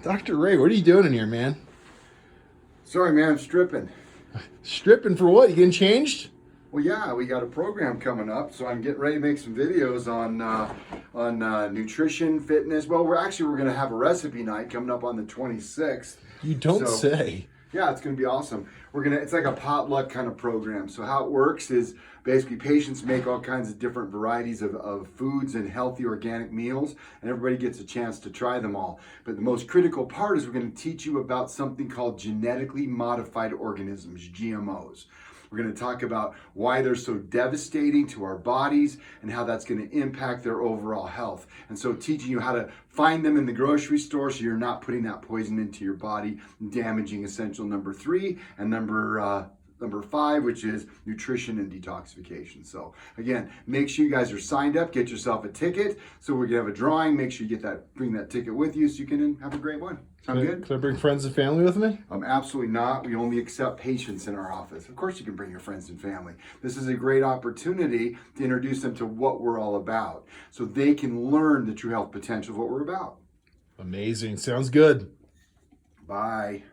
Dr. Ray, what are you doing in here, man? Sorry, man, I'm stripping. Stripping for what? You getting changed? Well, yeah, we got a program coming up, so I'm getting ready to make some videos on nutrition, fitness. Well, we're going to have a recipe night coming up on the 26th. You don't say. Yeah, it's going to be awesome. It's like a potluck kind of program. So how it works is basically patients make all kinds of different varieties of foods and healthy organic meals, and everybody gets a chance to try them all. But the most critical part is we're going to teach you about something called genetically modified organisms, GMOs. We're going to talk about why they're so devastating to our bodies and how that's going to impact their overall health. And so teaching you how to find them in the grocery store so you're not putting that poison into your body, damaging essential number 3 and number 5, which is nutrition and detoxification. So again, make sure you guys are signed up, get yourself a ticket. So we're gonna have a drawing. Make sure you bring that ticket with you so you can have a great one. Sound good? Can I bring friends and family with me? Absolutely not. We only accept patients in our office. Of course you can bring your friends and family. This is a great opportunity to introduce them to what we're all about so they can learn the true health potential of what we're about. Amazing. Sounds good. Bye.